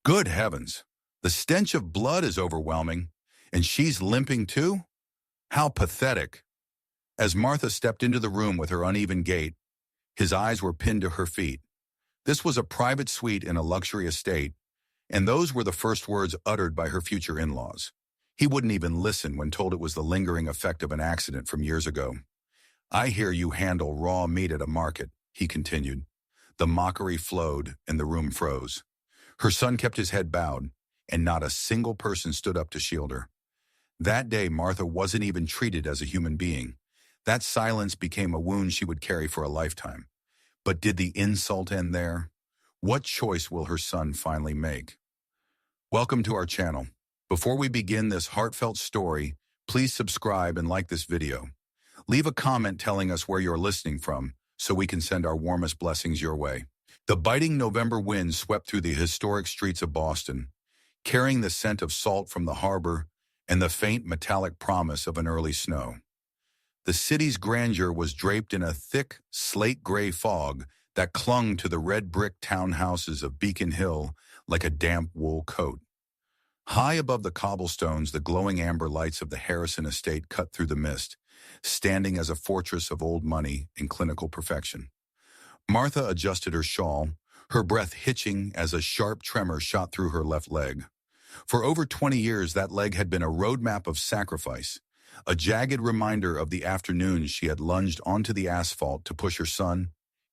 Good heavens. The stench of blood is overwhelming, and she's limping too? How pathetic. As Martha stepped into the room with her uneven gait, his eyes were pinned to her feet. This was a private suite in a luxury estate, and those were the first words uttered by her future in-laws. He wouldn't even listen when told it was the lingering effect of an accident from years ago. I hear you handle raw meat at a market, he continued. The mockery flowed, and the room froze. Her son kept his head bowed, and not a single person stood up to shield her. That day, Martha wasn't even treated as a human being. That silence became a wound she would carry for a lifetime. But did the insult end there? What choice will her son finally make? Welcome to our channel. Before we begin this heartfelt story, please subscribe and like this video. Leave a comment telling us where you're listening from so we can send our warmest blessings your way. The biting November wind swept through the historic streets of Boston, carrying the scent of salt from the harbor and the faint metallic promise of an early snow. The city's grandeur was draped in a thick, slate-gray fog that clung to the red brick townhouses of Beacon Hill like a damp wool coat. High above the cobblestones, the glowing amber lights of the Harrison estate cut through the mist, standing as a fortress of old money and clinical perfection. Martha adjusted her shawl, her breath hitching as a sharp tremor shot through her left leg. For over 20 years, that leg had been a roadmap of sacrifice, a jagged reminder of the afternoons she had lunged onto the asphalt to push her son,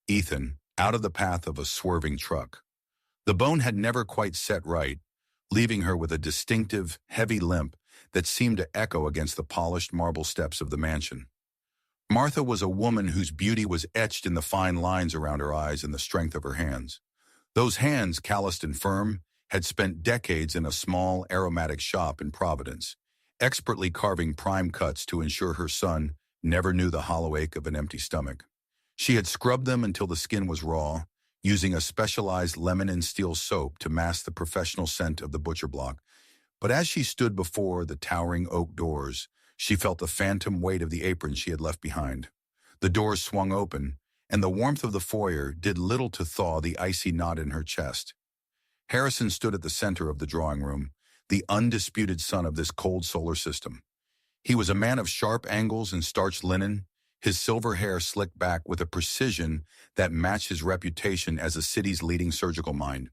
Ethan, out of the path of a swerving truck. The bone had never quite set right, leaving her with a distinctive, heavy limp that seemed to echo against the polished marble steps of the mansion. Martha was a woman whose beauty was etched in the fine lines around her eyes and the strength of her hands. Those hands, calloused and firm, had spent decades in a small, aromatic shop in Providence, expertly carving prime cuts to ensure her son never knew the hollow ache of an empty stomach. She had scrubbed them until the skin was raw, using a specialized lemon and steel soap to mask the professional scent of the butcher block. But as she stood before the towering oak doors, she felt the phantom weight of the apron she had left behind. The doors swung open, and the warmth of the foyer did little to thaw the icy knot in her chest. Harrison stood at the center of the drawing room, the undisputed son of this cold solar system. He was a man of sharp angles and starched linen, his silver hair slicked back with a precision that matched his reputation as the city's leading surgical mind.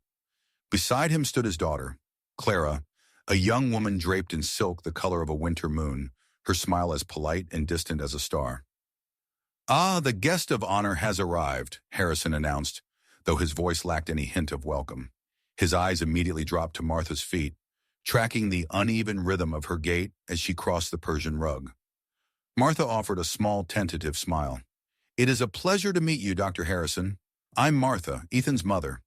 Beside him stood his daughter, Clara, a young woman draped in silk the color of a winter moon, her smile as polite and distant as a star. "Ah, the guest of honor has arrived," Harrison announced, though his voice lacked any hint of welcome. His eyes immediately dropped to Martha's feet, tracking the uneven rhythm of her gait as she crossed the Persian rug. Martha offered a small, tentative smile. "It is a pleasure to meet you, Dr. Harrison. I'm Martha, Ethan's mother."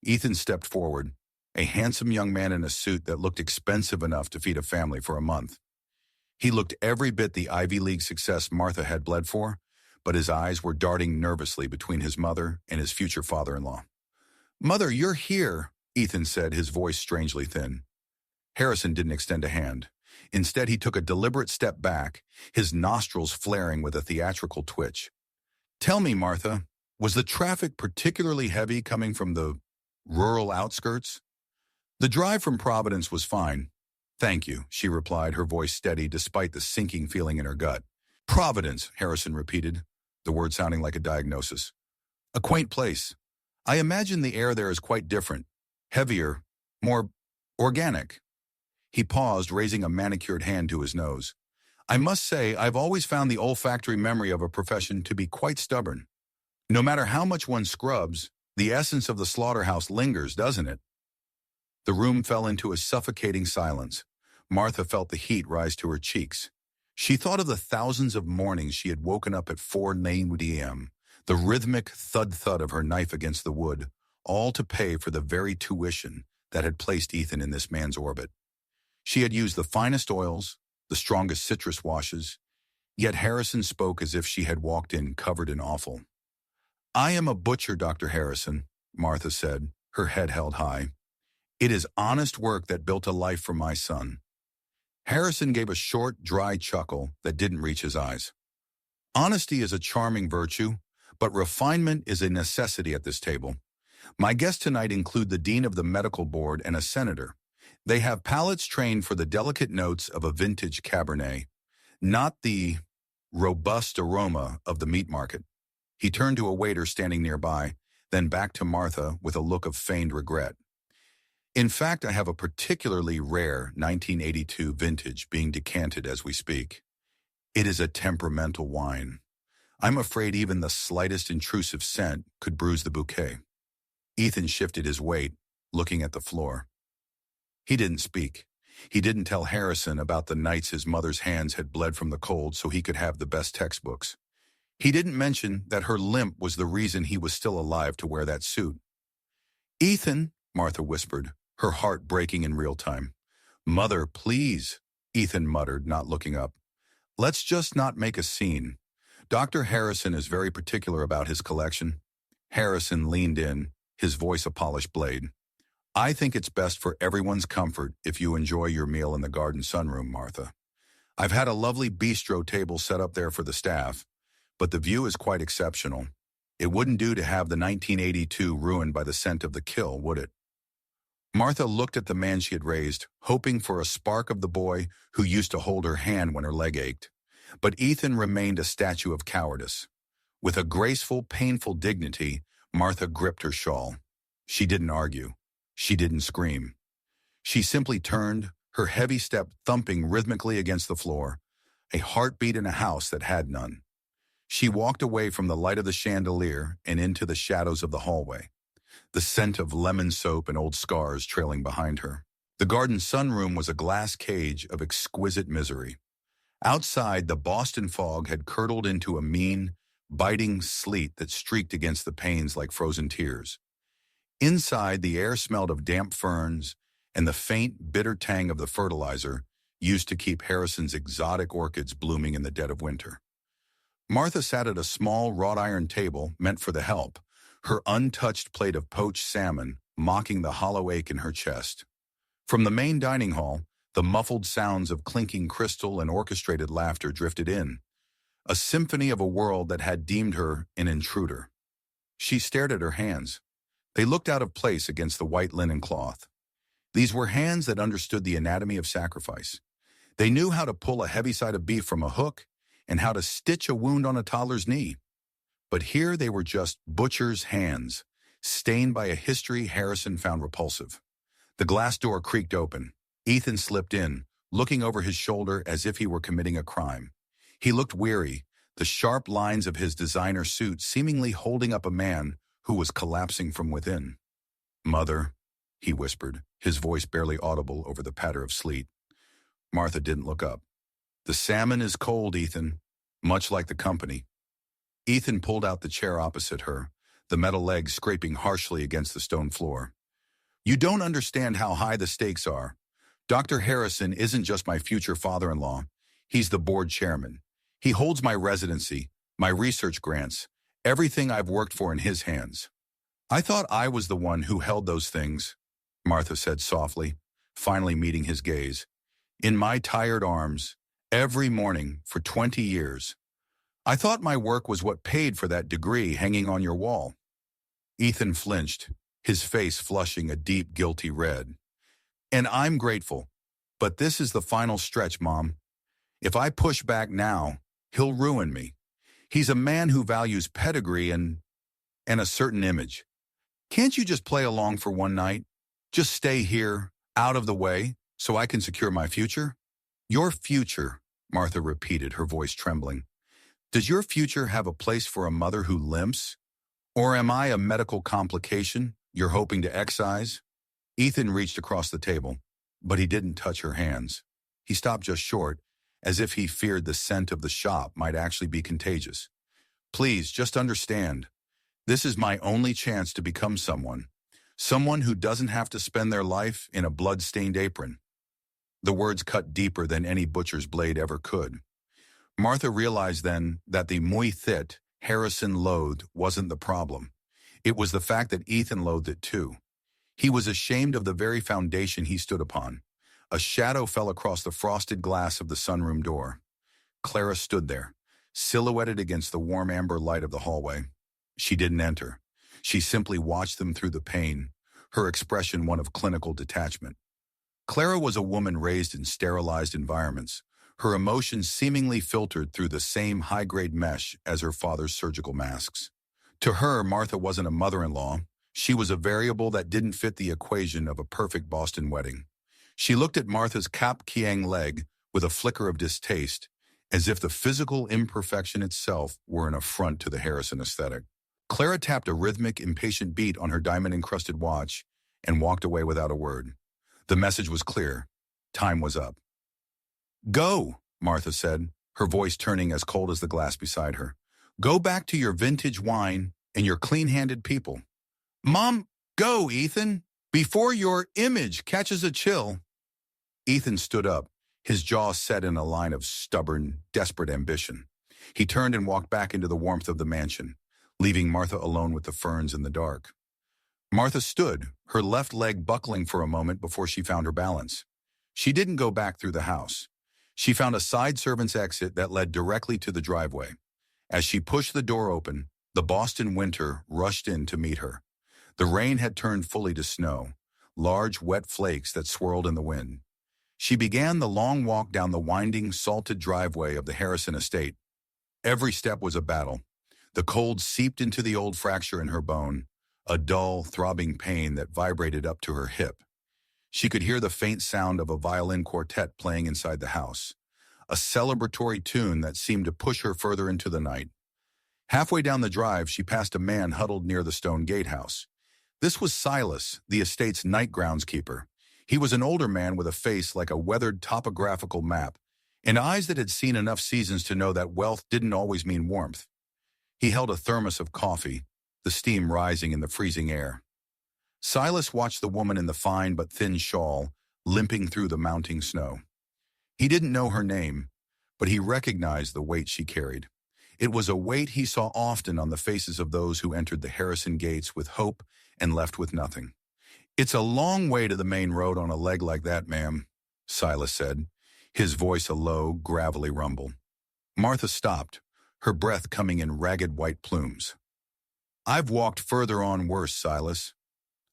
Ethan stepped forward, a handsome young man in a suit that looked expensive enough to feed a family for a month. He looked every bit the Ivy League success Martha had bled for, but his eyes were darting nervously between his mother and his future father-in-law. "Mother, you're here," Ethan said, his voice strangely thin. Harrison didn't extend a hand. Instead, he took a deliberate step back, his nostrils flaring with a theatrical twitch. "Tell me, Martha, was the traffic particularly heavy coming from the rural outskirts?" "The drive from Providence was fine. Thank you," she replied, her voice steady despite the sinking feeling in her gut. "Providence," Harrison repeated, the word sounding like a diagnosis. "A quaint place. I imagine the air there is quite different, heavier, more organic." He paused, raising a manicured hand to his nose. "I must say, I've always found the olfactory memory of a profession to be quite stubborn. No matter how much one scrubs, the essence of the slaughterhouse lingers, doesn't it?" The room fell into a suffocating silence. Martha felt the heat rise to her cheeks. She thought of the thousands of mornings she had woken up at 4 a.m., the rhythmic thud-thud of her knife against the wood, all to pay for the very tuition that had placed Ethan in this man's orbit. She had used the finest oils, the strongest citrus washes, yet Harrison spoke as if she had walked in covered in offal. "I am a butcher, Dr. Harrison," Martha said, her head held high. "It is honest work that built a life for my son." Harrison gave a short, dry chuckle that didn't reach his eyes. "Honesty is a charming virtue, but refinement is a necessity at this table. My guests tonight include the dean of the medical board and a senator. They have palates trained for the delicate notes of a vintage Cabernet, not the robust aroma of the meat market. He turned to a waiter standing nearby, then back to Martha with a look of feigned regret. In fact, I have a particularly rare 1982 vintage being decanted as we speak. It is a temperamental wine. I'm afraid even the slightest intrusive scent could bruise the bouquet. Ethan shifted his weight, looking at the floor. He didn't speak. He didn't tell Harrison about the nights his mother's hands had bled from the cold so he could have the best textbooks. He didn't mention that her limp was the reason he was still alive to wear that suit. "Ethan," Martha whispered, her heart breaking in real time. "Mother, please," Ethan muttered, not looking up. "Let's just not make a scene. Dr. Harrison is very particular about his collection." Harrison leaned in, his voice a polished blade. "I think it's best for everyone's comfort if you enjoy your meal in the garden sunroom, Martha. I've had a lovely bistro table set up there for the staff, but the view is quite exceptional. It wouldn't do to have the 1982 ruined by the scent of the kill, would it?" Martha looked at the man she had raised, hoping for a spark of the boy who used to hold her hand when her leg ached. But Ethan remained a statue of cowardice. With a graceful, painful dignity, Martha gripped her shawl. She didn't argue. She didn't scream. She simply turned, her heavy step thumping rhythmically against the floor, a heartbeat in a house that had none. She walked away from the light of the chandelier and into the shadows of the hallway, the scent of lemon soap and old scars trailing behind her. The garden sunroom was a glass cage of exquisite misery. Outside, the Boston fog had curdled into a mean, biting sleet that streaked against the panes like frozen tears. Inside, the air smelled of damp ferns and the faint, bitter tang of the fertilizer used to keep Harrison's exotic orchids blooming in the dead of winter. Martha sat at a small wrought iron table meant for the help, her untouched plate of poached salmon mocking the hollow ache in her chest. From the main dining hall, the muffled sounds of clinking crystal and orchestrated laughter drifted in, a symphony of a world that had deemed her an intruder. She stared at her hands. They looked out of place against the white linen cloth. These were hands that understood the anatomy of sacrifice. They knew how to pull a heavy side of beef from a hook and how to stitch a wound on a toddler's knee. But here they were just butcher's hands, stained by a history Harrison found repulsive. The glass door creaked open. Ethan slipped in, looking over his shoulder as if he were committing a crime. He looked weary, the sharp lines of his designer suit seemingly holding up a man who was collapsing from within. "Mother," he whispered, his voice barely audible over the patter of sleet. Martha didn't look up. "The salmon is cold, Ethan, much like the company." Ethan pulled out the chair opposite her, the metal legs scraping harshly against the stone floor. "You don't understand how high the stakes are. Dr. Harrison isn't just my future father-in-law. He's the board chairman. He holds my residency, my research grants, everything I've worked for in his hands." "I thought I was the one who held those things," Martha said softly, finally meeting his gaze. "In my tired arms, every morning for 20 years. I thought my work was what paid for that degree hanging on your wall." Ethan flinched, his face flushing a deep, guilty red. "And I'm grateful. But this is the final stretch, Mom. If I push back now, he'll ruin me. He's a man who values pedigree and a certain image. Can't you just play along for one night? Just stay here, out of the way, so I can secure my future?" "Your future," Martha repeated, her voice trembling. "Does your future have a place for a mother who limps? Or am I a medical complication you're hoping to excise?" Ethan reached across the table, but he didn't touch her hands. He stopped just short, as if he feared the scent of the shop might actually be contagious. "Please, just understand. This is my only chance to become someone who doesn't have to spend their life in a blood-stained apron." The words cut deeper than any butcher's blade ever could. Martha realized then that the muy thit Harrison loathed wasn't the problem. It was the fact that Ethan loathed it too. He was ashamed of the very foundation he stood upon. A shadow fell across the frosted glass of the sunroom door. Clara stood there, silhouetted against the warm amber light of the hallway. She didn't enter. She simply watched them through the pain, her expression one of clinical detachment. Clara was a woman raised in sterilized environments, her emotions seemingly filtered through the same high-grade mesh as her father's surgical masks. To her, Martha wasn't a mother-in-law. She was a variable that didn't fit the equation of a perfect Boston wedding. She looked at Martha's Cap Kiang leg with a flicker of distaste, as if the physical imperfection itself were an affront to the Harrison aesthetic. Clara tapped a rhythmic, impatient beat on her diamond-encrusted watch and walked away without a word. The message was clear. Time was up. "Go," Martha said, her voice turning as cold as the glass beside her. "Go back to your vintage wine and your clean-handed people." "Mom, go, Ethan, before your image catches a chill." Ethan stood up, his jaw set in a line of stubborn, desperate ambition. He turned and walked back into the warmth of the mansion, leaving Martha alone with the ferns in the dark. Martha stood, her left leg buckling for a moment before she found her balance. She didn't go back through the house. She found a side servant's exit that led directly to the driveway. As she pushed the door open, the Boston winter rushed in to meet her. The rain had turned fully to snow, large wet flakes that swirled in the wind. She began the long walk down the winding, salted driveway of the Harrison estate. Every step was a battle. The cold seeped into the old fracture in her bone, a dull, throbbing pain that vibrated up to her hip. She could hear the faint sound of a violin quartet playing inside the house, a celebratory tune that seemed to push her further into the night. Halfway down the drive, she passed a man huddled near the stone gatehouse. This was Silas, the estate's night groundskeeper. He was an older man with a face like a weathered topographical map, and eyes that had seen enough seasons to know that wealth didn't always mean warmth. He held a thermos of coffee, the steam rising in the freezing air. Silas watched the woman in the fine but thin shawl, limping through the mounting snow. He didn't know her name, but he recognized the weight she carried. It was a weight he saw often on the faces of those who entered the Harrison gates with hope and left with nothing. "It's a long way to the main road on a leg like that, ma'am," Silas said, his voice a low, gravelly rumble. Martha stopped, her breath coming in ragged white plumes. "I've walked further on worse, Silas."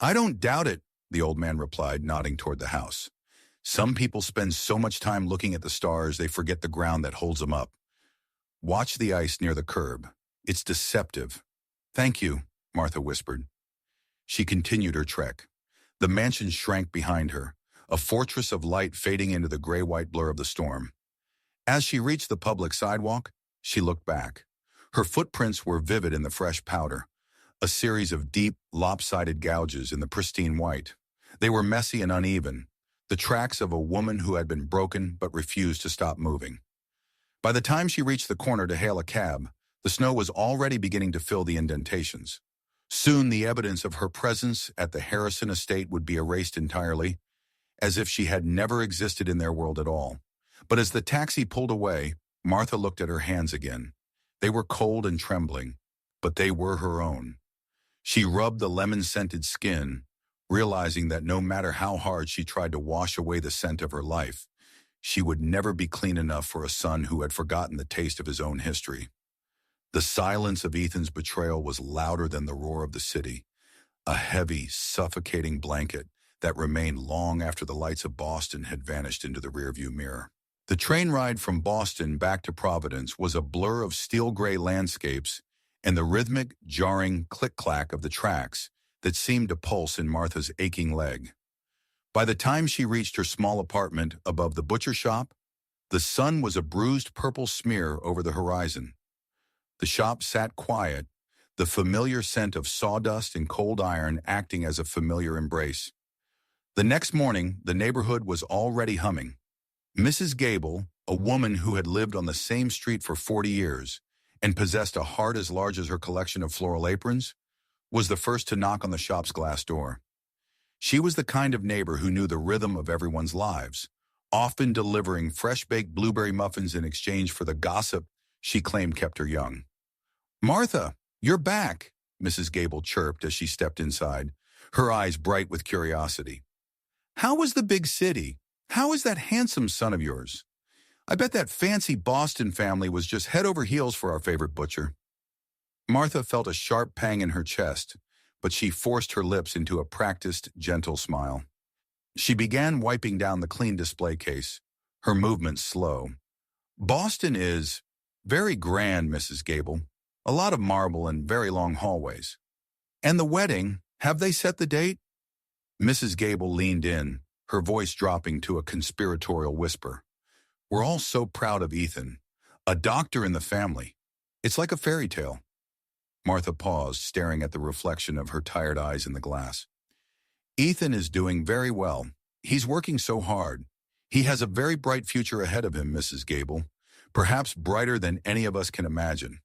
"I don't doubt it," the old man replied, nodding toward the house. "Some people spend so much time looking at the stars they forget the ground that holds them up. Watch the ice near the curb. It's deceptive." "Thank you," Martha whispered. She continued her trek. The mansion shrank behind her, a fortress of light fading into the gray-white blur of the storm. As she reached the public sidewalk, she looked back. Her footprints were vivid in the fresh powder, a series of deep, lopsided gouges in the pristine white. They were messy and uneven, the tracks of a woman who had been broken but refused to stop moving. By the time she reached the corner to hail a cab, the snow was already beginning to fill the indentations. Soon the evidence of her presence at the Harrison estate would be erased entirely, as if she had never existed in their world at all. But as the taxi pulled away, Martha looked at her hands again. They were cold and trembling, but they were her own. She rubbed the lemon-scented skin, realizing that no matter how hard she tried to wash away the scent of her life, she would never be clean enough for a son who had forgotten the taste of his own history. The silence of Ethan's betrayal was louder than the roar of the city, a heavy, suffocating blanket that remained long after the lights of Boston had vanished into the rearview mirror. The train ride from Boston back to Providence was a blur of steel-gray landscapes and the rhythmic, jarring click-clack of the tracks that seemed to pulse in Martha's aching leg. By the time she reached her small apartment above the butcher shop, the sun was a bruised purple smear over the horizon. The shop sat quiet, the familiar scent of sawdust and cold iron acting as a familiar embrace. The next morning, the neighborhood was already humming. Mrs. Gable, a woman who had lived on the same street for 40 years and possessed a heart as large as her collection of floral aprons, was the first to knock on the shop's glass door. She was the kind of neighbor who knew the rhythm of everyone's lives, often delivering fresh-baked blueberry muffins in exchange for the gossip she claimed kept her young. "Martha, you're back," Mrs. Gable chirped as she stepped inside, her eyes bright with curiosity. "How was the big city? How is that handsome son of yours? I bet that fancy Boston family was just head over heels for our favorite butcher." Martha felt a sharp pang in her chest, but she forced her lips into a practiced, gentle smile. She began wiping down the clean display case, her movements slow. Boston is very grand, Mrs. Gable. A lot of marble and very long hallways. And the wedding, have they set the date? Mrs. Gable leaned in, her voice dropping to a conspiratorial whisper. We're all so proud of Ethan. A doctor in the family. It's like a fairy tale. Martha paused, staring at the reflection of her tired eyes in the glass. Ethan is doing very well. He's working so hard. He has a very bright future ahead of him, Mrs. Gable. Perhaps brighter than any of us can imagine.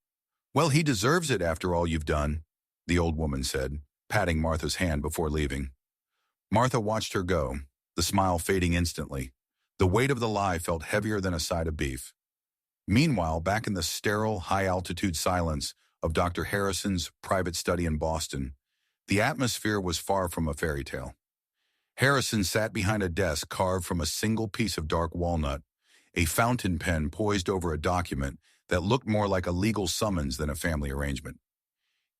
Well, he deserves it after all you've done, the old woman said, patting Martha's hand before leaving. Martha watched her go, the smile fading instantly. The weight of the lie felt heavier than a side of beef. Meanwhile, back in the sterile, high-altitude silence of Dr. Harrison's private study in Boston, the atmosphere was far from a fairy tale. Harrison sat behind a desk carved from a single piece of dark walnut, a fountain pen poised over a document that looked more like a legal summons than a family arrangement.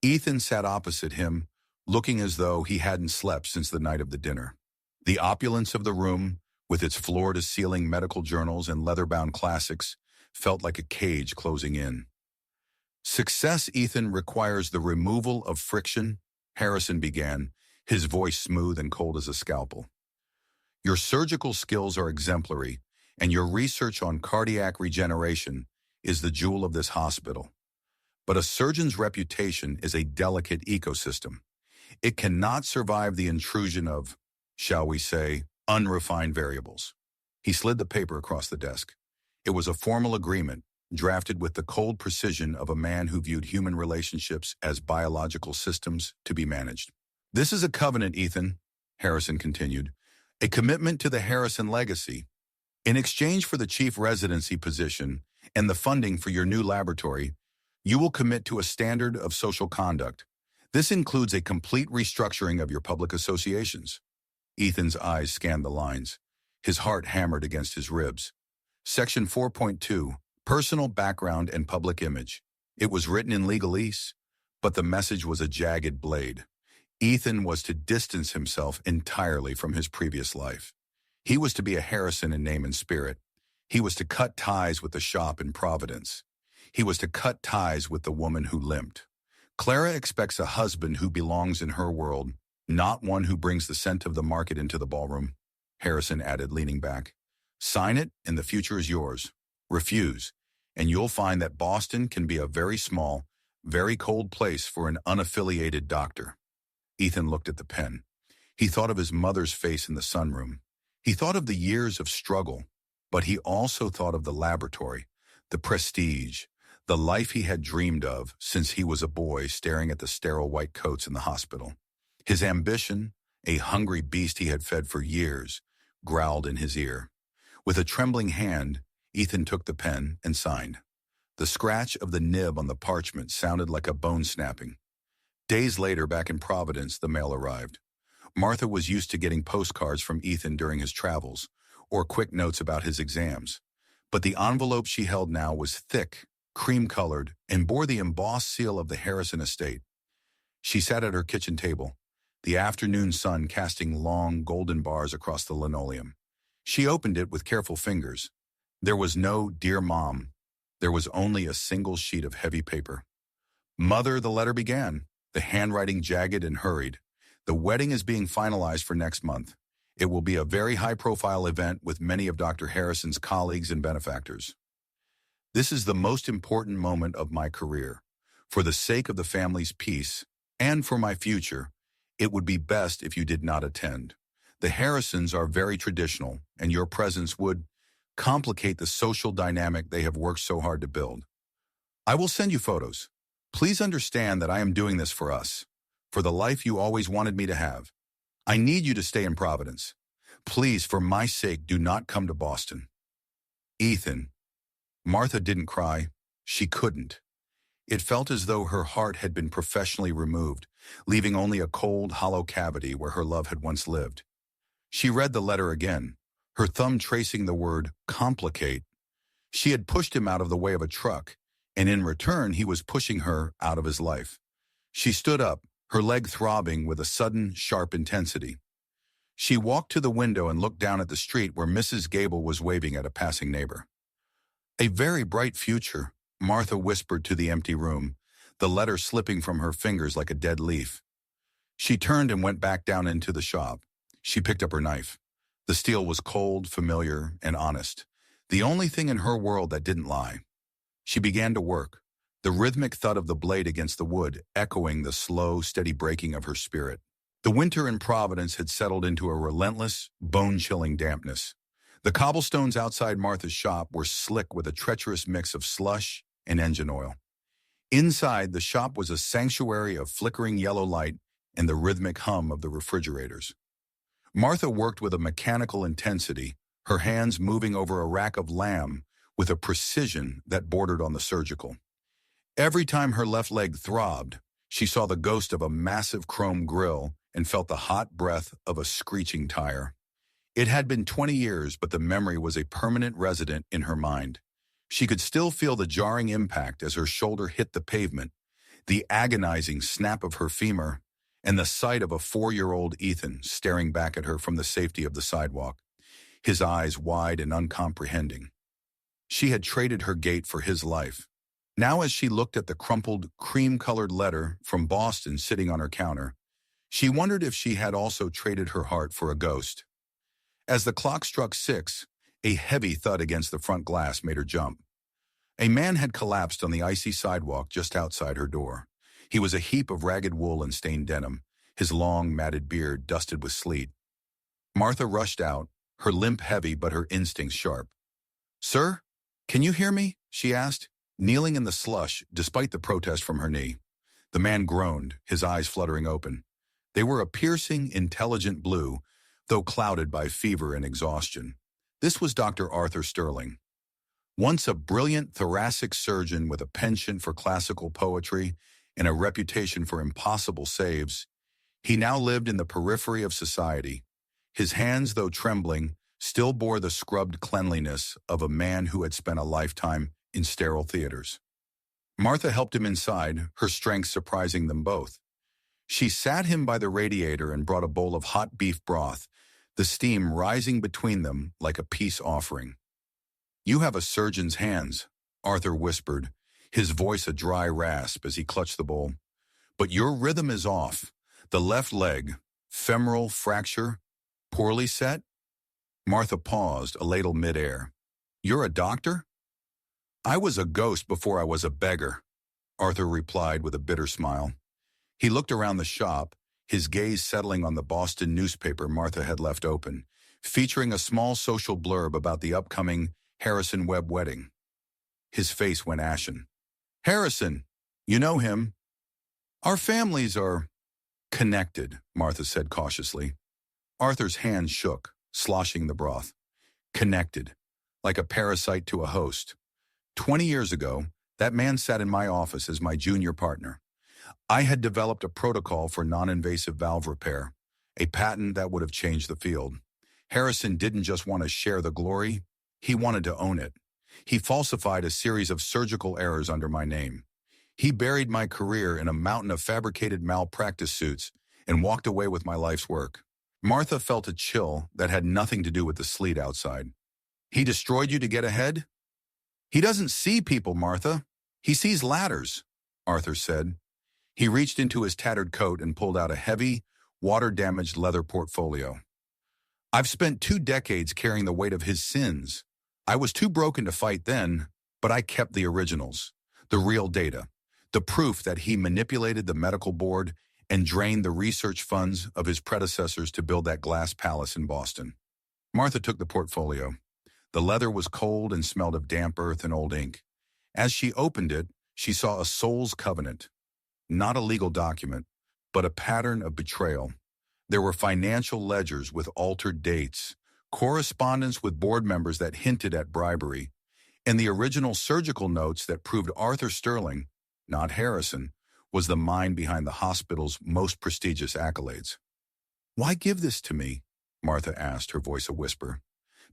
Ethan sat opposite him, looking as though he hadn't slept since the night of the dinner. The opulence of the room, with its floor-to-ceiling medical journals and leather-bound classics, felt like a cage closing in. Success, Ethan, requires the removal of friction, Harrison began, his voice smooth and cold as a scalpel. Your surgical skills are exemplary, and your research on cardiac regeneration is the jewel of this hospital. But a surgeon's reputation is a delicate ecosystem. It cannot survive the intrusion of, shall we say, unrefined variables. He slid the paper across the desk. It was a formal agreement, drafted with the cold precision of a man who viewed human relationships as biological systems to be managed. This is a covenant, Ethan, Harrison continued, a commitment to the Harrison legacy. In exchange for the chief residency position and the funding for your new laboratory, you will commit to a standard of social conduct. This includes a complete restructuring of your public associations. Ethan's eyes scanned the lines. His heart hammered against his ribs. Section 4.2, Personal Background and Public Image. It was written in legalese, but the message was a jagged blade. Ethan was to distance himself entirely from his previous life. He was to be a Harrison in name and spirit. He was to cut ties with the shop in Providence. He was to cut ties with the woman who limped. Clara expects a husband who belongs in her world, not one who brings the scent of the market into the ballroom, Harrison added, leaning back. Sign it, and the future is yours. Refuse, and you'll find that Boston can be a very small, very cold place for an unaffiliated doctor. Ethan looked at the pen. He thought of his mother's face in the sunroom. He thought of the years of struggle, but he also thought of the laboratory, the prestige, the life he had dreamed of since he was a boy staring at the sterile white coats in the hospital. His ambition, a hungry beast he had fed for years, growled in his ear. With a trembling hand, Ethan took the pen and signed. The scratch of the nib on the parchment sounded like a bone snapping. Days later, back in Providence, the mail arrived. Martha was used to getting postcards from Ethan during his travels, or quick notes about his exams. But the envelope she held now was thick, cream-colored, and bore the embossed seal of the Harrison estate. She sat at her kitchen table, the afternoon sun casting long, golden bars across the linoleum. She opened it with careful fingers. There was no "Dear Mom." There was only a single sheet of heavy paper. Mother, the letter began, the handwriting jagged and hurried. The wedding is being finalized for next month. It will be a very high-profile event with many of Dr. Harrison's colleagues and benefactors. This is the most important moment of my career. For the sake of the family's peace, and for my future, it would be best if you did not attend. The Harrisons are very traditional, and your presence would complicate the social dynamic they have worked so hard to build. I will send you photos. Please understand that I am doing this for us, for the life you always wanted me to have. I need you to stay in Providence. Please, for my sake, do not come to Boston. Ethan. Martha didn't cry. She couldn't. It felt as though her heart had been professionally removed, leaving only a cold, hollow cavity where her love had once lived. She read the letter again, her thumb tracing the word complicate. She had pushed him out of the way of a truck, and in return he was pushing her out of his life. She stood up, her leg throbbing with a sudden, sharp intensity. She walked to the window and looked down at the street where Mrs. Gable was waving at a passing neighbor. "A very bright future," Martha whispered to the empty room, the letter slipping from her fingers like a dead leaf. She turned and went back down into the shop. She picked up her knife. The steel was cold, familiar, and honest. The only thing in her world that didn't lie. She began to work, the rhythmic thud of the blade against the wood echoing the slow, steady breaking of her spirit. The winter in Providence had settled into a relentless, bone-chilling dampness. The cobblestones outside Martha's shop were slick with a treacherous mix of slush and engine oil. Inside, the shop was a sanctuary of flickering yellow light and the rhythmic hum of the refrigerators. Martha worked with a mechanical intensity, her hands moving over a rack of lamb with a precision that bordered on the surgical. Every time her left leg throbbed, she saw the ghost of a massive chrome grill and felt the hot breath of a screeching tire. It had been 20 years, but the memory was a permanent resident in her mind. She could still feel the jarring impact as her shoulder hit the pavement, the agonizing snap of her femur, and the sight of a 4-year-old Ethan staring back at her from the safety of the sidewalk, his eyes wide and uncomprehending. She had traded her gait for his life. Now as she looked at the crumpled, cream-colored letter from Boston sitting on her counter, she wondered if she had also traded her heart for a ghost. As the clock struck 6, a heavy thud against the front glass made her jump. A man had collapsed on the icy sidewalk just outside her door. He was a heap of ragged wool and stained denim, his long, matted beard dusted with sleet. Martha rushed out, her limp heavy but her instincts sharp. "Sir, can you hear me?" she asked, kneeling in the slush despite the protest from her knee. The man groaned, his eyes fluttering open. They were a piercing, intelligent blue, though clouded by fever and exhaustion. This was Dr. Arthur Sterling. Once a brilliant thoracic surgeon with a penchant for classical poetry and a reputation for impossible saves, he now lived in the periphery of society. His hands, though trembling, still bore the scrubbed cleanliness of a man who had spent a lifetime in sterile theaters. Martha helped him inside, her strength surprising them both. She sat him by the radiator and brought a bowl of hot beef broth, the steam rising between them like a peace offering. "You have a surgeon's hands," Arthur whispered, his voice a dry rasp as he clutched the bowl. "But your rhythm is off. The left leg, femoral fracture, poorly set?" Martha paused, a ladle midair. "You're a doctor?" "I was a ghost before I was a beggar," Arthur replied with a bitter smile. He looked around the shop, his gaze settling on the Boston newspaper Martha had left open, featuring a small social blurb about the upcoming Harrison Webb wedding. His face went ashen. "Harrison, you know him." "Our families are connected," Martha said cautiously. Arthur's hand shook, sloshing the broth. "Connected, like a parasite to a host. 20 years ago, that man sat in my office as my junior partner. I had developed a protocol for non-invasive valve repair, a patent that would have changed the field. Harrison didn't just want to share the glory, he wanted to own it. He falsified a series of surgical errors under my name. He buried my career in a mountain of fabricated malpractice suits and walked away with my life's work." Martha felt a chill that had nothing to do with the sleet outside. "He destroyed you to get ahead?" "He doesn't see people, Martha. He sees ladders," Arthur said. He reached into his tattered coat and pulled out a heavy, water-damaged leather portfolio. "I've spent 2 decades carrying the weight of his sins. I was too broken to fight then, but I kept the originals, the real data, the proof that he manipulated the medical board and drained the research funds of his predecessors to build that glass palace in Boston." Martha took the portfolio. The leather was cold and smelled of damp earth and old ink. As she opened it, she saw a soul's covenant. Not a legal document, but a pattern of betrayal. There were financial ledgers with altered dates, correspondence with board members that hinted at bribery, and the original surgical notes that proved Arthur Sterling, not Harrison, was the mind behind the hospital's most prestigious accolades. "Why give this to me?" Martha asked, her voice a whisper.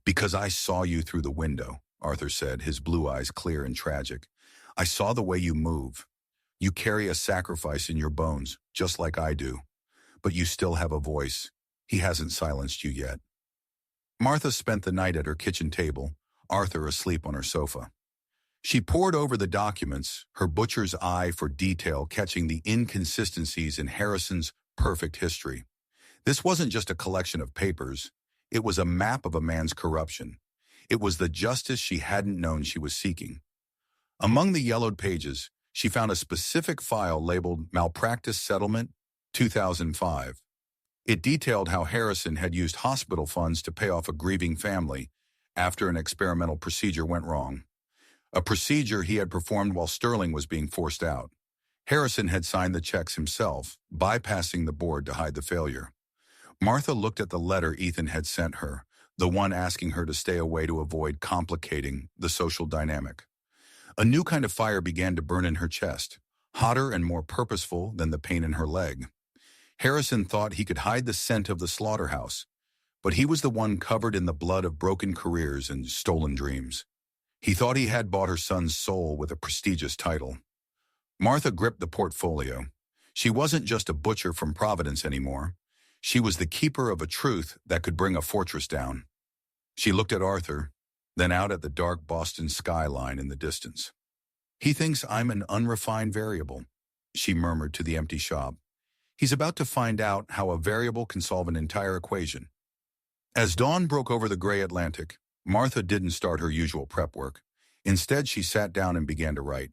"Because I saw you through the window," Arthur said, his blue eyes clear and tragic. "I saw the way you move. You carry a sacrifice in your bones, just like I do. But you still have a voice. He hasn't silenced you yet. Martha spent the night at her kitchen table, Arthur asleep on her sofa. She pored over the documents, her butcher's eye for detail catching the inconsistencies in Harrison's perfect history. This wasn't just a collection of papers. It was a map of a man's corruption. It was the justice she hadn't known she was seeking. Among the yellowed pages, she found a specific file labeled Malpractice Settlement 2005. It detailed how Harrison had used hospital funds to pay off a grieving family after an experimental procedure went wrong. A procedure he had performed while Sterling was being forced out. Harrison had signed the checks himself, bypassing the board to hide the failure. Martha looked at the letter Ethan had sent her, the one asking her to stay away to avoid complicating the social dynamic. A new kind of fire began to burn in her chest, hotter and more purposeful than the pain in her leg. Harrison thought he could hide the scent of the slaughterhouse, but he was the one covered in the blood of broken careers and stolen dreams. He thought he had bought her son's soul with a prestigious title. Martha gripped the portfolio. She wasn't just a butcher from Providence anymore. She was the keeper of a truth that could bring a fortress down. She looked at Arthur, then out at the dark Boston skyline in the distance. He thinks I'm an unrefined variable, she murmured to the empty shop. He's about to find out how a variable can solve an entire equation. As dawn broke over the gray Atlantic, Martha didn't start her usual prep work. Instead, she sat down and began to write.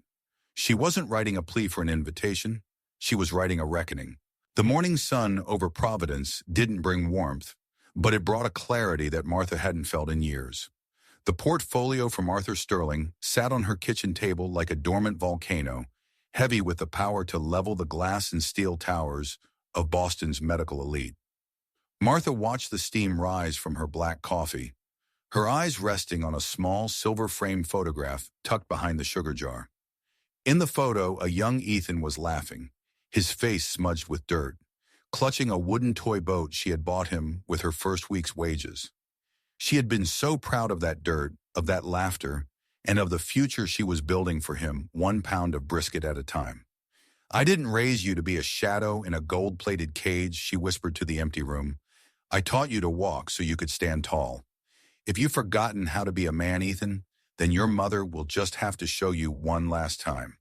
She wasn't writing a plea for an invitation. She was writing a reckoning. The morning sun over Providence didn't bring warmth, but it brought a clarity that Martha hadn't felt in years. The portfolio from Arthur Sterling sat on her kitchen table like a dormant volcano, heavy with the power to level the glass and steel towers of Boston's medical elite. Martha watched the steam rise from her black coffee, her eyes resting on a small silver-framed photograph tucked behind the sugar jar. In the photo, a young Ethan was laughing, his face smudged with dirt, clutching a wooden toy boat she had bought him with her first week's wages. She had been so proud of that dirt, of that laughter, and of the future she was building for him, 1 pound of brisket at a time. I didn't raise you to be a shadow in a gold-plated cage, she whispered to the empty room. I taught you to walk so you could stand tall. If you've forgotten how to be a man, Ethan, then your mother will just have to show you one last time.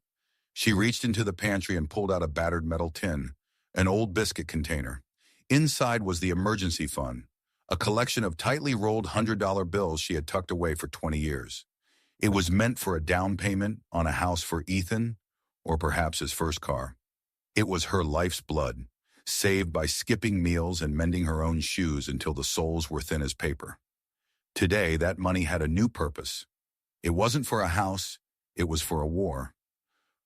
She reached into the pantry and pulled out a battered metal tin, an old biscuit container. Inside was the emergency fund, a collection of tightly rolled $100 bills she had tucked away for 20 years. It was meant for a down payment on a house for Ethan, or perhaps his first car. It was her life's blood, saved by skipping meals and mending her own shoes until the soles were thin as paper. Today, that money had a new purpose. It wasn't for a house, it was for a war.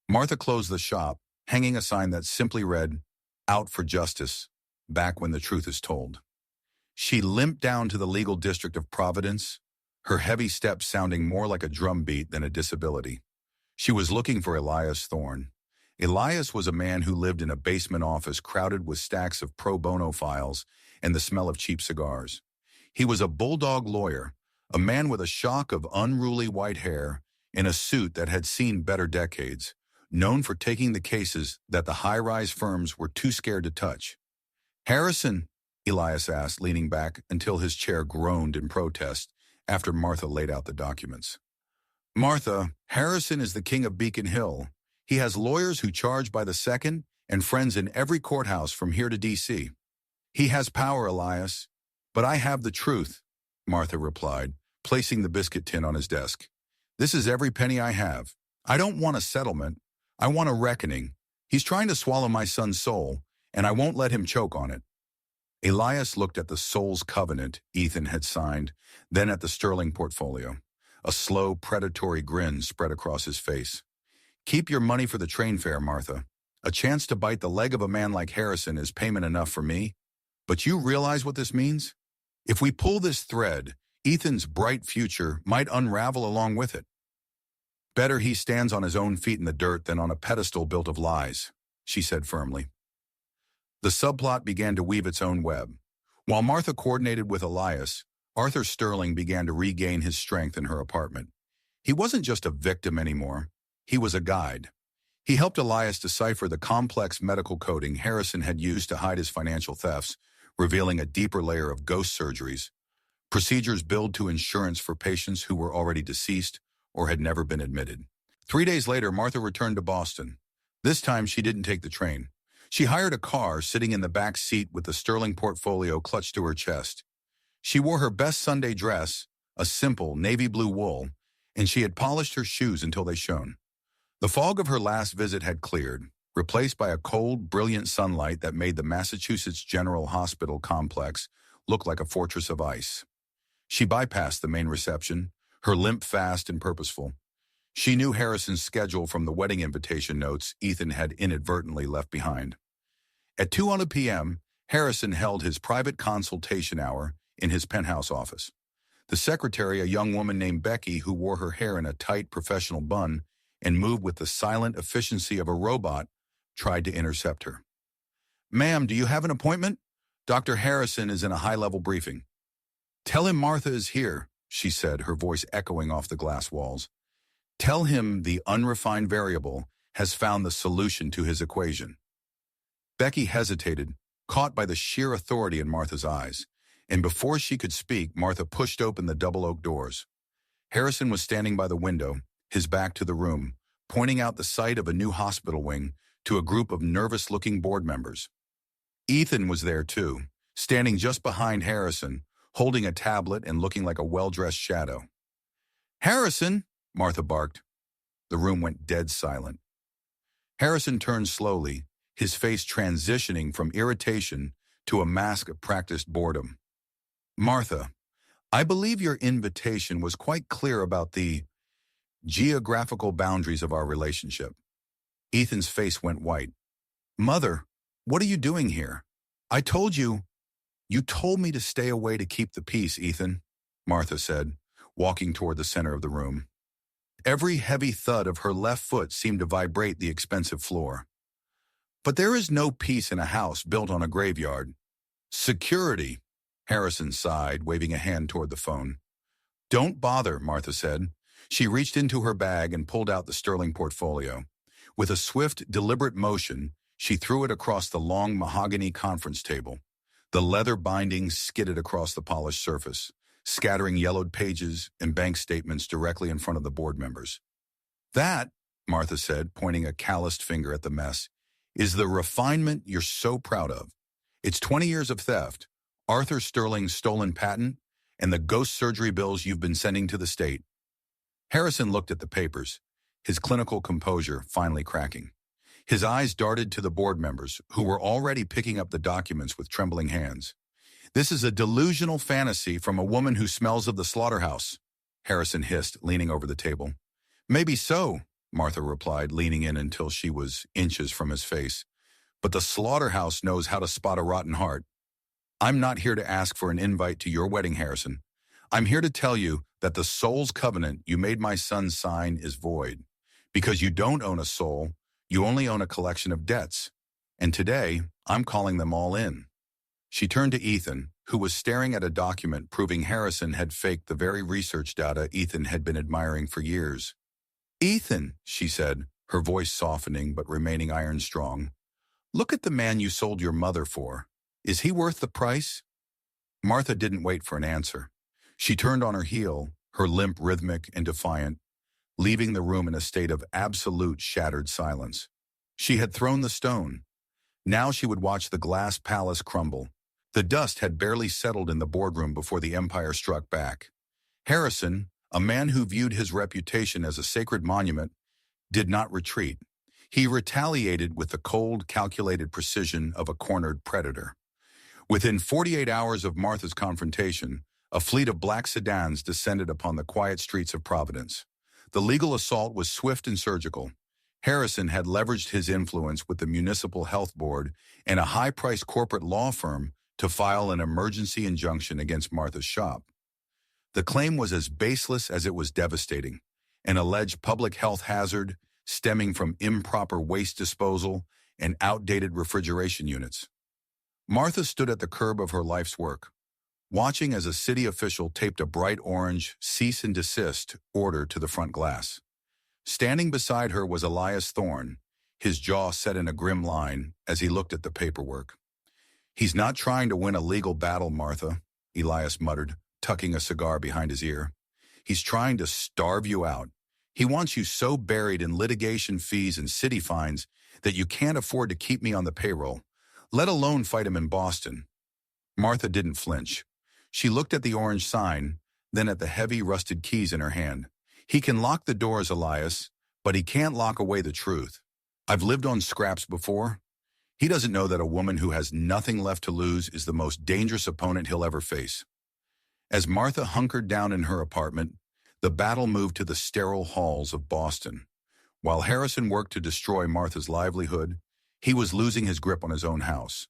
Martha closed the shop, hanging a sign that simply read, Out for Justice, back when the truth is told. She limped down to the legal district of Providence, her heavy steps sounding more like a drumbeat than a disability. She was looking for Elias Thorne. Elias was a man who lived in a basement office crowded with stacks of pro bono files and the smell of cheap cigars. He was a bulldog lawyer, a man with a shock of unruly white hair in a suit that had seen better decades, known for taking the cases that the high-rise firms were too scared to touch. Harrison, Elias asked, leaning back until his chair groaned in protest after Martha laid out the documents. Martha, Harrison is the king of Beacon Hill. He has lawyers who charge by the second and friends in every courthouse from here to D.C. He has power, Elias. But I have the truth, Martha replied, placing the biscuit tin on his desk. This is every penny I have. I don't want a settlement. I want a reckoning. He's trying to swallow my son's soul, and I won't let him choke on it. Elias looked at the soul's covenant Ethan had signed, then at the Sterling portfolio. A slow, predatory grin spread across his face. Keep your money for the train fare, Martha. A chance to bite the leg of a man like Harrison is payment enough for me. But you realize what this means? If we pull this thread, Ethan's bright future might unravel along with it. Better he stands on his own feet in the dirt than on a pedestal built of lies, she said firmly. The subplot began to weave its own web. While Martha coordinated with Elias, Arthur Sterling began to regain his strength in her apartment. He wasn't just a victim anymore. He was a guide. He helped Elias decipher the complex medical coding Harrison had used to hide his financial thefts, revealing a deeper layer of ghost surgeries, procedures billed to insurance for patients who were already deceased or had never been admitted. 3 days later, Martha returned to Boston. This time, she didn't take the train. She hired a car, sitting in the back seat with the sterling portfolio clutched to her chest. She wore her best Sunday dress, a simple navy blue wool, and she had polished her shoes until they shone. The fog of her last visit had cleared, replaced by a cold, brilliant sunlight that made the Massachusetts General Hospital complex look like a fortress of ice. She bypassed the main reception, her limp fast and purposeful. She knew Harrison's schedule from the wedding invitation notes Ethan had inadvertently left behind. At 2:00 p.m., Harrison held his private consultation hour in his penthouse office. The secretary, a young woman named Becky who wore her hair in a tight professional bun and moved with the silent efficiency of a robot, tried to intercept her. "Ma'am, do you have an appointment? Dr. Harrison is in a high-level briefing." "Tell him Martha is here," she said, her voice echoing off the glass walls. "Tell him the unrefined variable has found the solution to his equation." Becky hesitated, caught by the sheer authority in Martha's eyes, and before she could speak, Martha pushed open the double oak doors. Harrison was standing by the window, his back to the room, pointing out the site of a new hospital wing to a group of nervous-looking board members. Ethan was there too, standing just behind Harrison, holding a tablet and looking like a well-dressed shadow. "Harrison!" Martha barked. The room went dead silent. Harrison turned slowly, his face transitioning from irritation to a mask of practiced boredom. "Martha, I believe your invitation was quite clear about the geographical boundaries of our relationship." Ethan's face went white. "Mother, what are you doing here? I told you." "You told me to stay away to keep the peace, Ethan," Martha said, walking toward the center of the room. Every heavy thud of her left foot seemed to vibrate the expensive floor. "But there is no peace in a house built on a graveyard." "Security," Harrison sighed, waving a hand toward the phone. "Don't bother," Martha said. She reached into her bag and pulled out the sterling portfolio. With a swift, deliberate motion, she threw it across the long mahogany conference table. The leather bindings skidded across the polished surface, scattering yellowed pages and bank statements directly in front of the board members. "That," Martha said, pointing a calloused finger at the mess, "is the refinement you're so proud of. It's 20 years of theft, Arthur Sterling's stolen patent, and the ghost surgery bills you've been sending to the state." Harrison looked at the papers, his clinical composure finally cracking. His eyes darted to the board members, who were already picking up the documents with trembling hands. "This is a delusional fantasy from a woman who smells of the slaughterhouse," Harrison hissed, leaning over the table. "Maybe so," Martha replied, leaning in until she was inches from his face. "But the slaughterhouse knows how to spot a rotten heart. I'm not here to ask for an invite to your wedding, Harrison. I'm here to tell you that the soul's covenant you made my son sign is void. Because you don't own a soul, you only own a collection of debts. And today, I'm calling them all in." She turned to Ethan, who was staring at a document proving Harrison had faked the very research data Ethan had been admiring for years. "Ethan," she said, her voice softening but remaining iron strong, "look at the man you sold your mother for. Is he worth the price?" Martha didn't wait for an answer. She turned on her heel, her limp rhythmic and defiant, leaving the room in a state of absolute shattered silence. She had thrown the stone. Now she would watch the glass palace crumble. The dust had barely settled in the boardroom before the empire struck back. Harrison, a man who viewed his reputation as a sacred monument, did not retreat. He retaliated with the cold, calculated precision of a cornered predator. Within 48 hours of Martha's confrontation, a fleet of black sedans descended upon the quiet streets of Providence. The legal assault was swift and surgical. Harrison had leveraged his influence with the Municipal Health Board and a high-priced corporate law firm to file an emergency injunction against Martha's shop. The claim was as baseless as it was devastating, an alleged public health hazard stemming from improper waste disposal and outdated refrigeration units. Martha stood at the curb of her life's work, watching as a city official taped a bright orange cease and desist order to the front glass. Standing beside her was Elias Thorne, his jaw set in a grim line as he looked at the paperwork. "He's not trying to win a legal battle, Martha," Elias muttered, tucking a cigar behind his ear. "He's trying to starve you out. He wants you so buried in litigation fees and city fines that you can't afford to keep me on the payroll, let alone fight him in Boston." Martha didn't flinch. She looked at the orange sign, then at the heavy, rusted keys in her hand. "He can lock the doors, Elias, but he can't lock away the truth. I've lived on scraps before. He doesn't know that a woman who has nothing left to lose is the most dangerous opponent he'll ever face." As Martha hunkered down in her apartment, the battle moved to the sterile halls of Boston. While Harrison worked to destroy Martha's livelihood, he was losing his grip on his own house.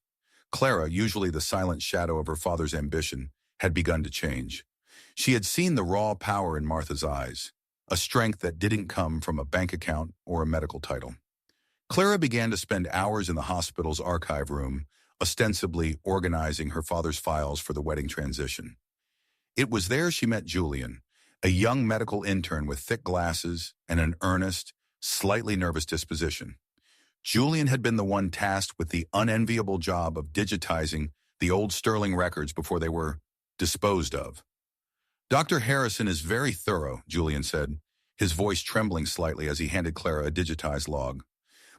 Clara, usually the silent shadow of her father's ambition, had begun to change. She had seen the raw power in Martha's eyes, a strength that didn't come from a bank account or a medical title. Clara began to spend hours in the hospital's archive room, ostensibly organizing her father's files for the wedding transition. It was there she met Julian, a young medical intern with thick glasses and an earnest, slightly nervous disposition. Julian had been the one tasked with the unenviable job of digitizing the old Sterling records before they were disposed of. "Dr. Harrison is very thorough," Julian said, his voice trembling slightly as he handed Clara a digitized log.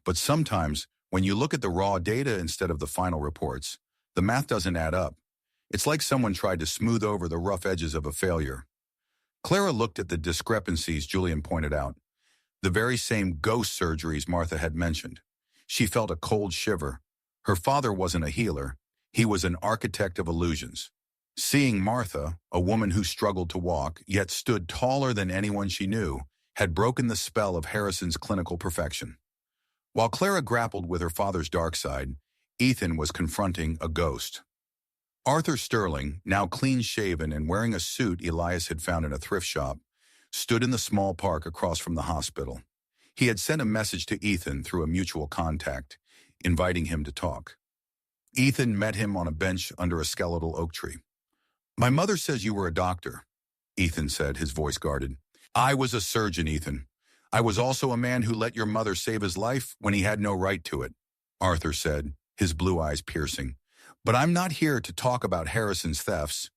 "But sometimes, when you look at the raw data instead of the final reports, the math doesn't add up. It's like someone tried to smooth over the rough edges of a failure." Clara looked at the discrepancies Julian pointed out, the very same ghost surgeries Martha had mentioned. She felt a cold shiver. Her father wasn't a healer. He was an architect of illusions. Seeing Martha, a woman who struggled to walk, yet stood taller than anyone she knew, had broken the spell of Harrison's clinical perfection. While Clara grappled with her father's dark side, Ethan was confronting a ghost. Arthur Sterling, now clean-shaven and wearing a suit Elias had found in a thrift shop, stood in the small park across from the hospital. He had sent a message to Ethan through a mutual contact, inviting him to talk. Ethan met him on a bench under a skeletal oak tree. "My mother says you were a doctor," Ethan said, his voice guarded. "I was a surgeon, Ethan. I was also a man who let your mother save his life when he had no right to it," Arthur said, his blue eyes piercing. "But I'm not here to talk about Harrison's thefts.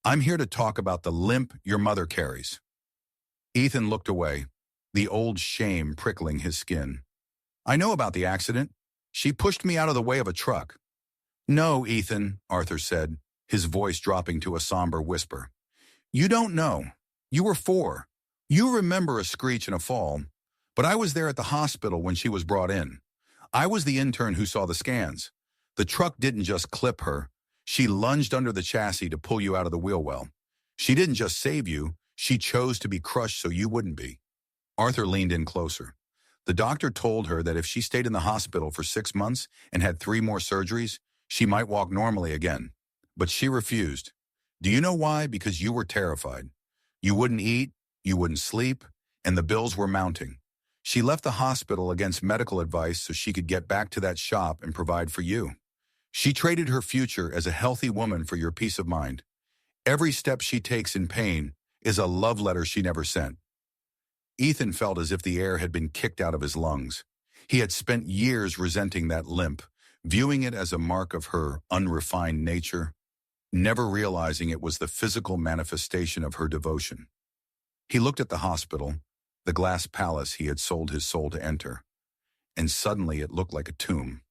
I'm here to talk about the limp your mother carries." Ethan looked away, the old shame prickling his skin. "I know about the accident. She pushed me out of the way of a truck." "No, Ethan," Arthur said, his voice dropping to a somber whisper. "You don't know. You were 4. You remember a screech and a fall. But I was there at the hospital when she was brought in. I was the intern who saw the scans. The truck didn't just clip her. She lunged under the chassis to pull you out of the wheel well. She didn't just save you. She chose to be crushed so you wouldn't be." Arthur leaned in closer. The doctor told her that if she stayed in the hospital for 6 months and had 3 more surgeries, she might walk normally again. But she refused. Do you know why? Because you were terrified. You wouldn't eat, you wouldn't sleep, and the bills were mounting. She left the hospital against medical advice so she could get back to that shop and provide for you. She traded her future as a healthy woman for your peace of mind. Every step she takes in pain is a love letter she never sent. Ethan felt as if the air had been kicked out of his lungs. He had spent years resenting that limp, viewing it as a mark of her unrefined nature, never realizing it was the physical manifestation of her devotion. He looked at the hospital, the glass palace he had sold his soul to enter, and suddenly it looked like a tomb.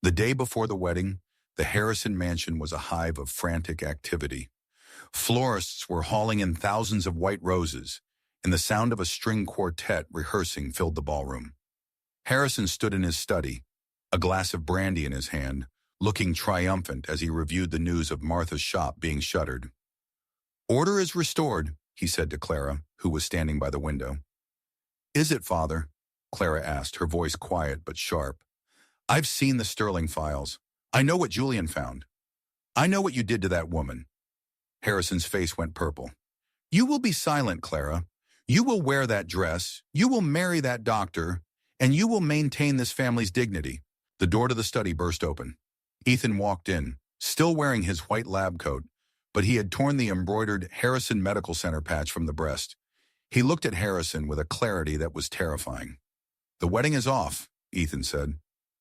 The day before the wedding, the Harrison mansion was a hive of frantic activity. Florists were hauling in thousands of white roses, and the sound of a string quartet rehearsing filled the ballroom. Harrison stood in his study, a glass of brandy in his hand, looking triumphant as he reviewed the news of Martha's shop being shuttered. "Order is restored," he said to Clara, who was standing by the window. "Is it, Father?" Clara asked, her voice quiet but sharp. "I've seen the Sterling files. I know what Julian found. I know what you did to that woman." Harrison's face went purple. "You will be silent, Clara. You will wear that dress, you will marry that doctor, and you will maintain this family's dignity." The door to the study burst open. Ethan walked in, still wearing his white lab coat, but he had torn the embroidered Harrison Medical Center patch from the breast. He looked at Harrison with a clarity that was terrifying. "The wedding is off," Ethan said.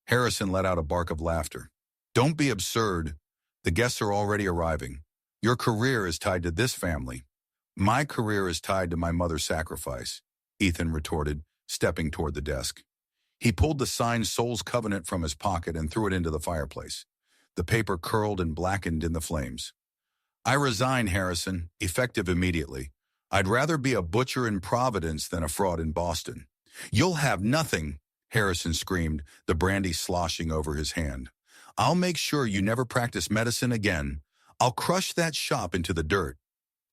Harrison let out a bark of laughter. Don't be absurd. The guests are already arriving. Your career is tied to this family. My career is tied to my mother's sacrifice, Ethan retorted, stepping toward the desk. He pulled the signed Soul's Covenant from his pocket and threw it into the fireplace. The paper curled and blackened in the flames. I resign, Harrison, effective immediately. I'd rather be a butcher in Providence than a fraud in Boston. You'll have nothing, Harrison screamed, the brandy sloshing over his hand. I'll make sure you never practice medicine again. I'll crush that shop into the dirt.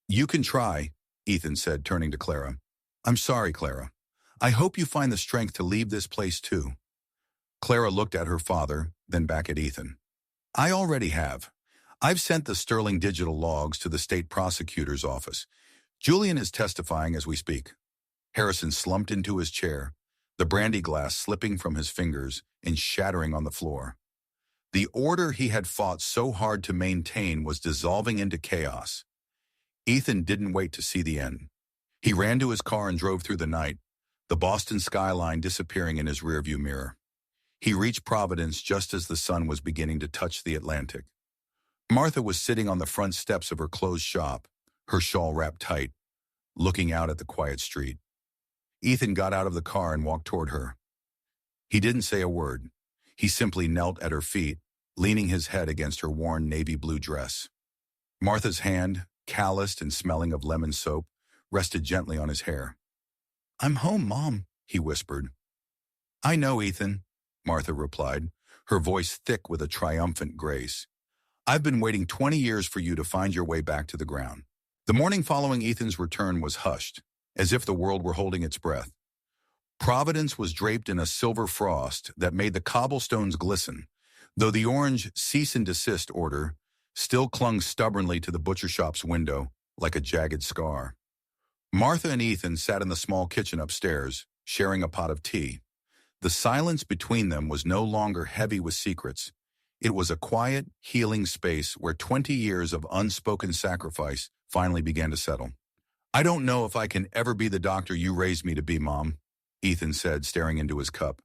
You can try, Ethan said, turning to Clara. I'm sorry, Clara. I hope you find the strength to leave this place too. Clara looked at her father, then back at Ethan. I already have. I've sent the sterling digital logs to the state prosecutor's office. Julian is testifying as we speak. Harrison slumped into his chair, the brandy glass slipping from his fingers and shattering on the floor. The order he had fought so hard to maintain was dissolving into chaos. Ethan didn't wait to see the end. He ran to his car and drove through the night, the Boston skyline disappearing in his rearview mirror. He reached Providence just as the sun was beginning to touch the Atlantic. Martha was sitting on the front steps of her closed shop, her shawl wrapped tight, looking out at the quiet street. Ethan got out of the car and walked toward her. He didn't say a word. He simply knelt at her feet, leaning his head against her worn navy blue dress. Martha's hand, calloused and smelling of lemon soap, rested gently on his hair. I'm home, Mom, he whispered. I know, Ethan, Martha replied, her voice thick with a triumphant grace. I've been waiting 20 years for you to find your way back to the ground. The morning following Ethan's return was hushed, as if the world were holding its breath. Providence was draped in a silver frost that made the cobblestones glisten, though the orange cease and desist order still clung stubbornly to the butcher shop's window like a jagged scar. Martha and Ethan sat in the small kitchen upstairs, sharing a pot of tea. The silence between them was no longer heavy with secrets. It was a quiet, healing space where 20 years of unspoken sacrifice finally began to settle. I don't know if I can ever be the doctor you raised me to be, Mom, Ethan said, staring into his cup.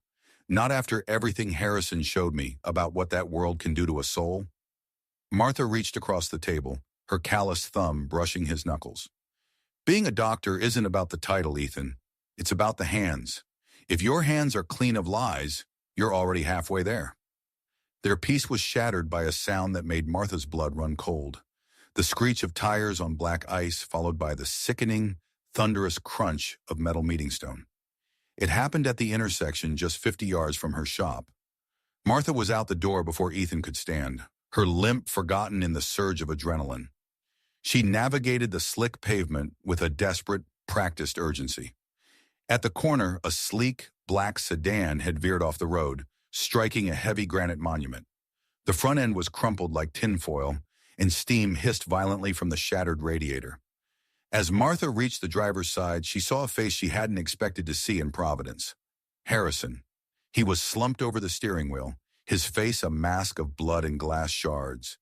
Not after everything Harrison showed me about what that world can do to a soul. Martha reached across the table, her calloused thumb brushing his knuckles. Being a doctor isn't about the title, Ethan. It's about the hands. If your hands are clean of lies, you're already halfway there. Their peace was shattered by a sound that made Martha's blood run cold. The screech of tires on black ice followed by the sickening, thunderous crunch of metal meeting stone. It happened at the intersection just 50 yards from her shop. Martha was out the door before Ethan could stand, her limp forgotten in the surge of adrenaline. She navigated the slick pavement with a desperate, practiced urgency. At the corner, a sleek, black sedan had veered off the road, striking a heavy granite monument. The front end was crumpled like tinfoil, and steam hissed violently from the shattered radiator. As Martha reached the driver's side, she saw a face she hadn't expected to see in Providence. Harrison. He was slumped over the steering wheel, his face a mask of blood and glass shards.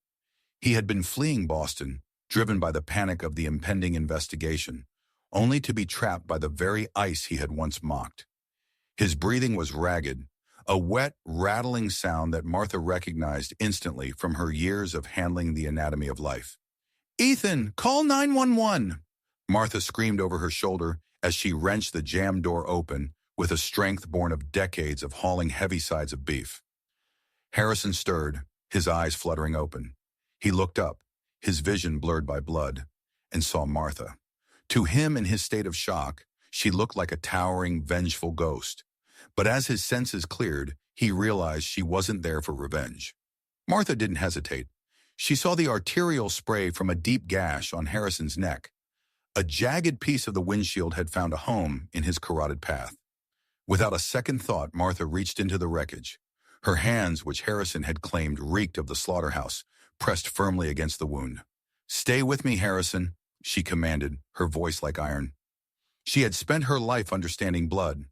He had been fleeing Boston, driven by the panic of the impending investigation, only to be trapped by the very ice he had once mocked. His breathing was ragged, a wet, rattling sound that Martha recognized instantly from her years of handling the anatomy of life. Ethan, call 911! Martha screamed over her shoulder as she wrenched the jammed door open with a strength born of decades of hauling heavy sides of beef. Harrison stirred, his eyes fluttering open. He looked up, his vision blurred by blood, and saw Martha. To him, in his state of shock, she looked like a towering, vengeful ghost. But as his senses cleared, he realized she wasn't there for revenge. Martha didn't hesitate. She saw the arterial spray from a deep gash on Harrison's neck. A jagged piece of the windshield had found a home in his carotid path. Without a second thought, Martha reached into the wreckage. Her hands, which Harrison had claimed reeked of the slaughterhouse, pressed firmly against the wound. Stay with me, Harrison, she commanded, her voice like iron. She had spent her life understanding blood,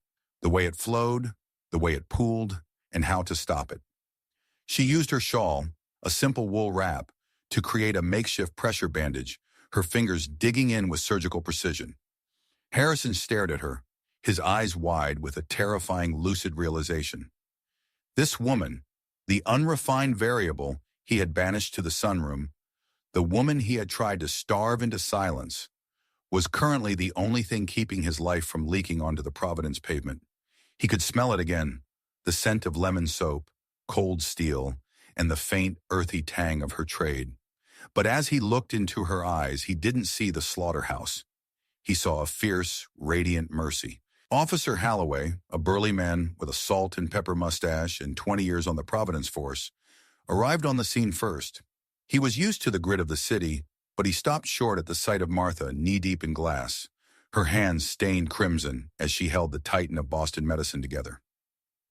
the way it flowed, the way it pooled, and how to stop it. She used her shawl, a simple wool wrap, to create a makeshift pressure bandage, her fingers digging in with surgical precision. Harrison stared at her, his eyes wide with a terrifying, lucid realization. This woman, the unrefined variable he had banished to the sunroom, the woman he had tried to starve into silence, was currently the only thing keeping his life from leaking onto the Providence pavement. He could smell it again, the scent of lemon soap, cold steel, and the faint, earthy tang of her trade. But as he looked into her eyes, he didn't see the slaughterhouse. He saw a fierce, radiant mercy. Officer Holloway, a burly man with a salt and pepper mustache and 20 years on the Providence force, arrived on the scene first. He was used to the grit of the city, but he stopped short at the sight of Martha knee-deep in glass, her hands stained crimson as she held the titan of Boston medicine together.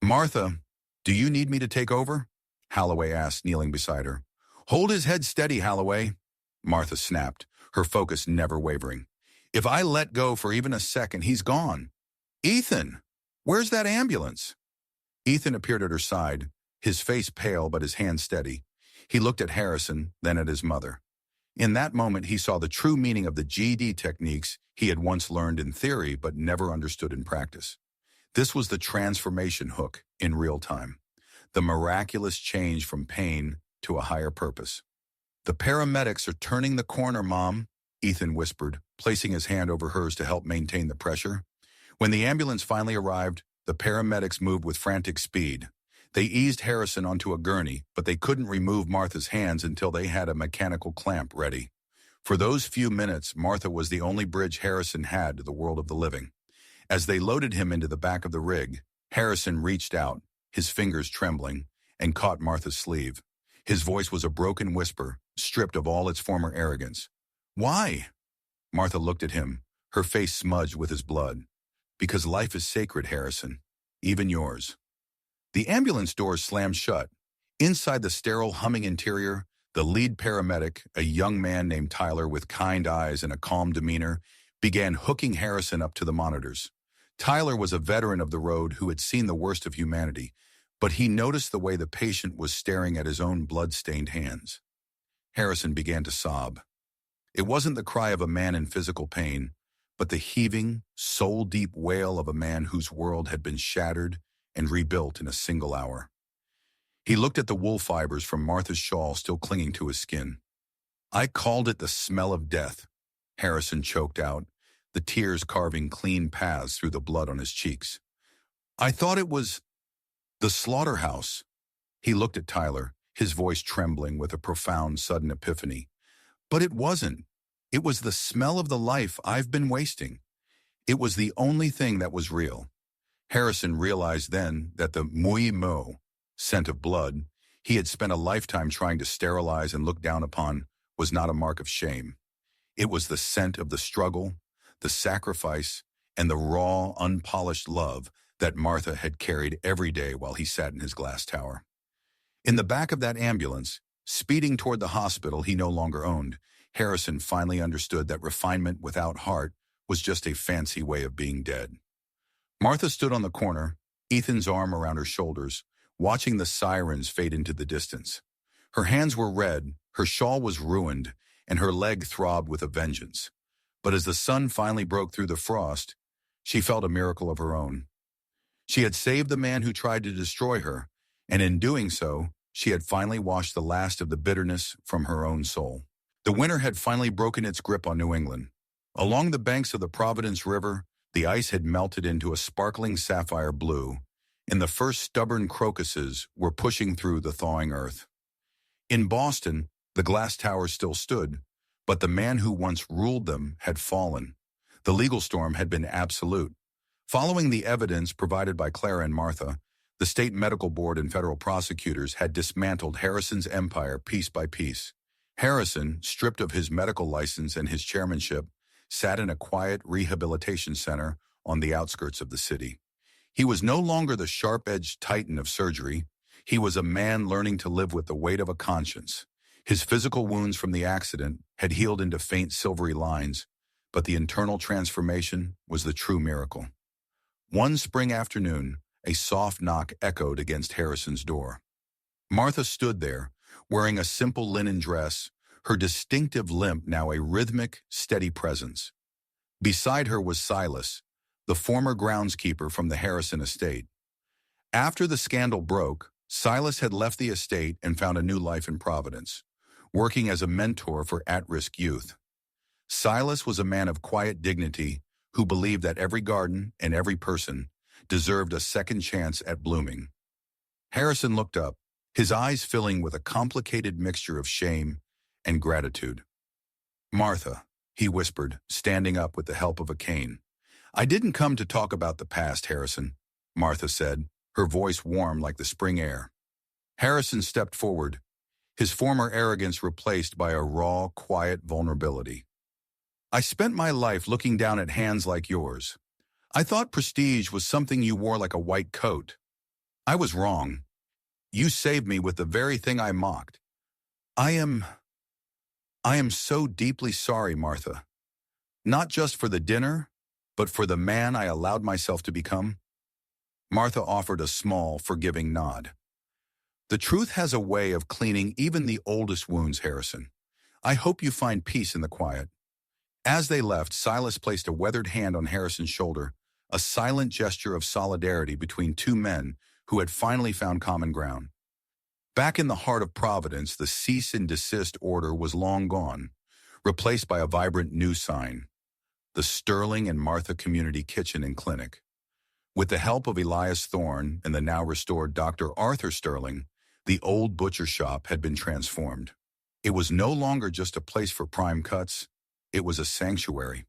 "Martha, do you need me to take over?" Holloway asked, kneeling beside her. "Hold his head steady, Holloway," Martha snapped, her focus never wavering. "If I let go for even a second, he's gone. Ethan, where's that ambulance?" Ethan appeared at her side, his face pale but his hand steady. He looked at Harrison, then at his mother. In that moment, he saw the true meaning of the GED techniques he had once learned in theory but never understood in practice. This was the transformation hook in real time, the miraculous change from pain to a higher purpose. "The paramedics are turning the corner, Mom," Ethan whispered, placing his hand over hers to help maintain the pressure. When the ambulance finally arrived, the paramedics moved with frantic speed. They eased Harrison onto a gurney, but they couldn't remove Martha's hands until they had a mechanical clamp ready. For those few minutes, Martha was the only bridge Harrison had to the world of the living. As they loaded him into the back of the rig, Harrison reached out, his fingers trembling, and caught Martha's sleeve. His voice was a broken whisper, stripped of all its former arrogance. "Why?" Martha looked at him, her face smudged with his blood. "Because life is sacred, Harrison, even yours." The ambulance doors slammed shut. Inside the sterile, humming interior, the lead paramedic, a young man named Tyler with kind eyes and a calm demeanor, began hooking Harrison up to the monitors. Tyler was a veteran of the road who had seen the worst of humanity, but he noticed the way the patient was staring at his own blood-stained hands. Harrison began to sob. It wasn't the cry of a man in physical pain, but the heaving, soul-deep wail of a man whose world had been shattered and rebuilt in a single hour. He looked at the wool fibers from Martha's shawl still clinging to his skin. "I called it the smell of death," Harrison choked out, the tears carving clean paths through the blood on his cheeks. "I thought it was the slaughterhouse." He looked at Tyler, his voice trembling with a profound, sudden epiphany. "But it wasn't. It was the smell of the life I've been wasting. It was the only thing that was real." Harrison realized then that the mouille-mo, scent of blood, he had spent a lifetime trying to sterilize and look down upon, was not a mark of shame. It was the scent of the struggle, the sacrifice, and the raw, unpolished love that Martha had carried every day while he sat in his glass tower. In the back of that ambulance, speeding toward the hospital he no longer owned, Harrison finally understood that refinement without heart was just a fancy way of being dead. Martha stood on the corner, Ethan's arm around her shoulders, watching the sirens fade into the distance. Her hands were red, her shawl was ruined, and her leg throbbed with a vengeance. But as the sun finally broke through the frost, she felt a miracle of her own. She had saved the man who tried to destroy her, and in doing so, she had finally washed the last of the bitterness from her own soul. The winter had finally broken its grip on New England. Along the banks of the Providence River, the ice had melted into a sparkling sapphire blue, and the first stubborn crocuses were pushing through the thawing earth. In Boston, the glass towers still stood, but the man who once ruled them had fallen. The legal storm had been absolute. Following the evidence provided by Clara and Martha, the state medical board and federal prosecutors had dismantled Harrison's empire piece by piece. Harrison, stripped of his medical license and his chairmanship, sat in a quiet rehabilitation center on the outskirts of the city. He was no longer the sharp-edged titan of surgery. He was a man learning to live with the weight of a conscience. His physical wounds from the accident had healed into faint silvery lines, but the internal transformation was the true miracle. One spring afternoon, a soft knock echoed against Harrison's door. Martha stood there, wearing a simple linen dress, her distinctive limp now a rhythmic, steady presence. Beside her was Silas, the former groundskeeper from the Harrison estate. After the scandal broke, Silas had left the estate and found a new life in Providence, working as a mentor for at-risk youth. Silas was a man of quiet dignity who believed that every garden and every person deserved a second chance at blooming. Harrison looked up, his eyes filling with a complicated mixture of shame and gratitude. "Martha," he whispered, standing up with the help of a cane. "I didn't come to talk about the past, Harrison," Martha said, her voice warm like the spring air. Harrison stepped forward, his former arrogance replaced by a raw, quiet vulnerability. "I spent my life looking down at hands like yours. I thought prestige was something you wore like a white coat. I was wrong. You saved me with the very thing I mocked. I am so deeply sorry, Martha. Not just for the dinner, but for the man I allowed myself to become." Martha offered a small, forgiving nod. "The truth has a way of cleaning even the oldest wounds, Harrison. I hope you find peace in the quiet." As they left, Silas placed a weathered hand on Harrison's shoulder, a silent gesture of solidarity between two men who had finally found common ground. Back in the heart of Providence, the cease and desist order was long gone, replaced by a vibrant new sign: the Sterling and Martha Community Kitchen and Clinic. With the help of Elias Thorne and the now restored Dr. Arthur Sterling, the old butcher shop had been transformed. It was no longer just a place for prime cuts, it was a sanctuary.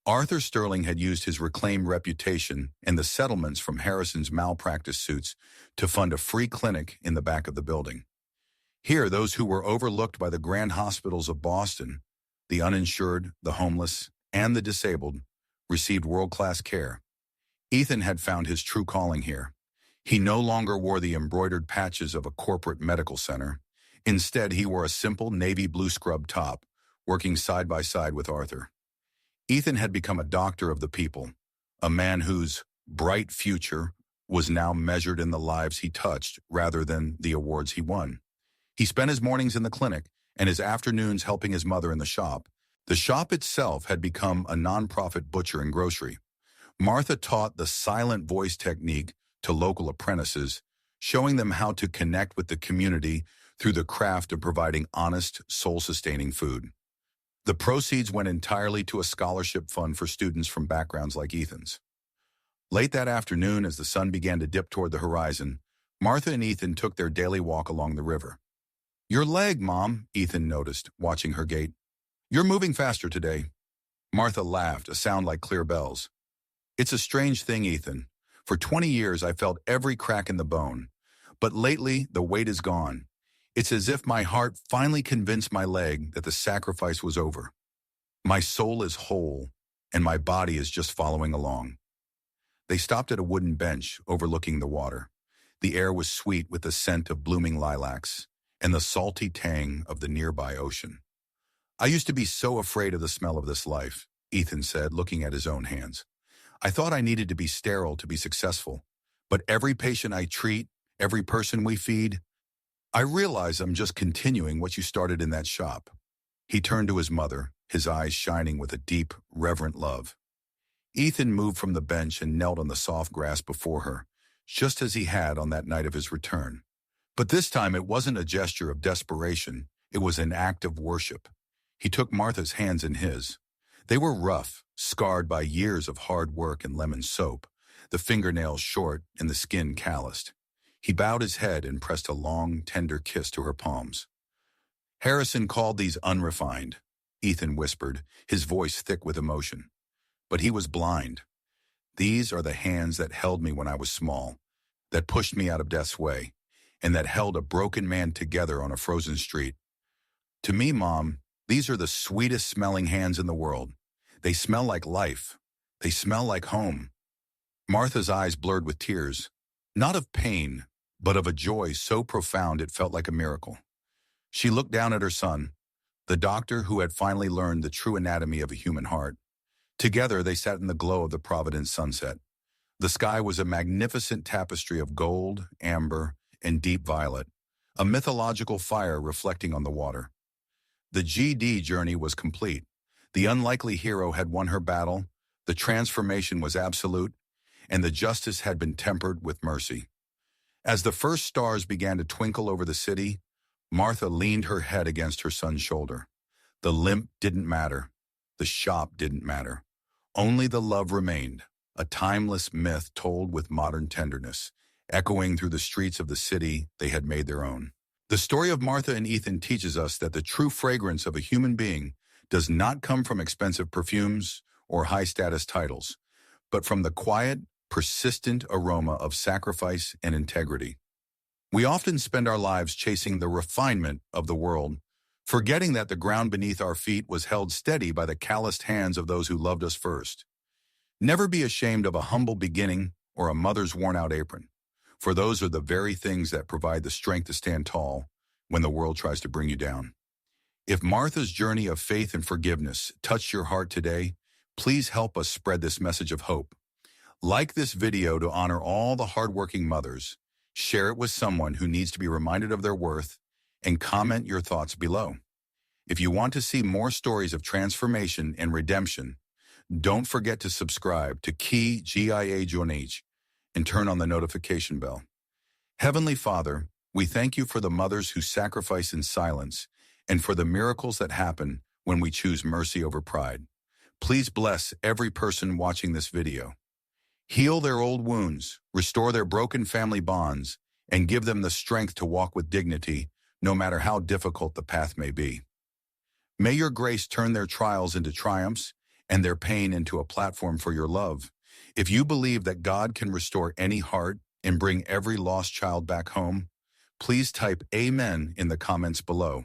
Arthur Sterling had used his reclaimed reputation and the settlements from Harrison's malpractice suits to fund a free clinic in the back of the building. Here, those who were overlooked by the grand hospitals of Boston, the uninsured, the homeless, and the disabled, received world-class care. Ethan had found his true calling here. He no longer wore the embroidered patches of a corporate medical center. Instead, he wore a simple navy blue scrub top, working side by side with Arthur. Ethan had become a doctor of the people, a man whose bright future was now measured in the lives he touched rather than the awards he won. He spent his mornings in the clinic and his afternoons helping his mother in the shop. The shop itself had become a nonprofit butcher and grocery. Martha taught the silent voice technique to local apprentices, showing them how to connect with the community through the craft of providing honest, soul-sustaining food. The proceeds went entirely to a scholarship fund for students from backgrounds like Ethan's. Late that afternoon, as the sun began to dip toward the horizon, Martha and Ethan took their daily walk along the river. "Your leg, Mom," Ethan noticed, watching her gait. "You're moving faster today." Martha laughed, a sound like clear bells. "It's a strange thing, Ethan. For 20 years, I felt every crack in the bone. But lately, the weight is gone. It's as if my heart finally convinced my leg that the sacrifice was over. My soul is whole, and my body is just following along." They stopped at a wooden bench overlooking the water. The air was sweet with the scent of blooming lilacs and the salty tang of the nearby ocean. "I used to be so afraid of the smell of this life," Ethan said, looking at his own hands. "I thought I needed to be sterile to be successful. But every patient I treat, every person we feed, I realize I'm just continuing what you started in that shop." He turned to his mother, his eyes shining with a deep, reverent love. Ethan moved from the bench and knelt on the soft grass before her, just as he had on that night of his return. But this time it wasn't a gesture of desperation, it was an act of worship. He took Martha's hands in his. They were rough, scarred by years of hard work and lemon soap, the fingernails short and the skin calloused. He bowed his head and pressed a long, tender kiss to her palms. "Harrison called these unrefined," Ethan whispered, his voice thick with emotion. "But he was blind. These are the hands that held me when I was small, that pushed me out of death's way, and that held a broken man together on a frozen street. To me, Mom, these are the sweetest smelling hands in the world. They smell like life. They smell like home." Martha's eyes blurred with tears, not of pain, but of a joy so profound it felt like a miracle. She looked down at her son, the doctor who had finally learned the true anatomy of a human heart. Together they sat in the glow of the Providence sunset. The sky was a magnificent tapestry of gold, amber, and deep violet, a mythological fire reflecting on the water. The GD journey was complete. The unlikely hero had won her battle, the transformation was absolute, and the justice had been tempered with mercy. As the first stars began to twinkle over the city, Martha leaned her head against her son's shoulder. The limp didn't matter. The shop didn't matter. Only the love remained, a timeless myth told with modern tenderness, echoing through the streets of the city they had made their own. The story of Martha and Ethan teaches us that the true fragrance of a human being does not come from expensive perfumes or high-status titles, but from the quiet, persistent aroma of sacrifice and integrity. We often spend our lives chasing the refinement of the world, forgetting that the ground beneath our feet was held steady by the calloused hands of those who loved us first. Never be ashamed of a humble beginning or a mother's worn-out apron, for those are the very things that provide the strength to stand tall when the world tries to bring you down. If Martha's journey of faith and forgiveness touched your heart today, please help us spread this message of hope. Like this video to honor all the hardworking mothers, share it with someone who needs to be reminded of their worth, and comment your thoughts below. If you want to see more stories of transformation and redemption, don't forget to subscribe to Key GIA Journage and turn on the notification bell. Heavenly Father, we thank you for the mothers who sacrifice in silence and for the miracles that happen when we choose mercy over pride. Please bless every person watching this video. Heal their old wounds, restore their broken family bonds, and give them the strength to walk with dignity, no matter how difficult the path may be. May your grace turn their trials into triumphs and their pain into a platform for your love. If you believe that God can restore any heart and bring every lost child back home, please type Amen in the comments below.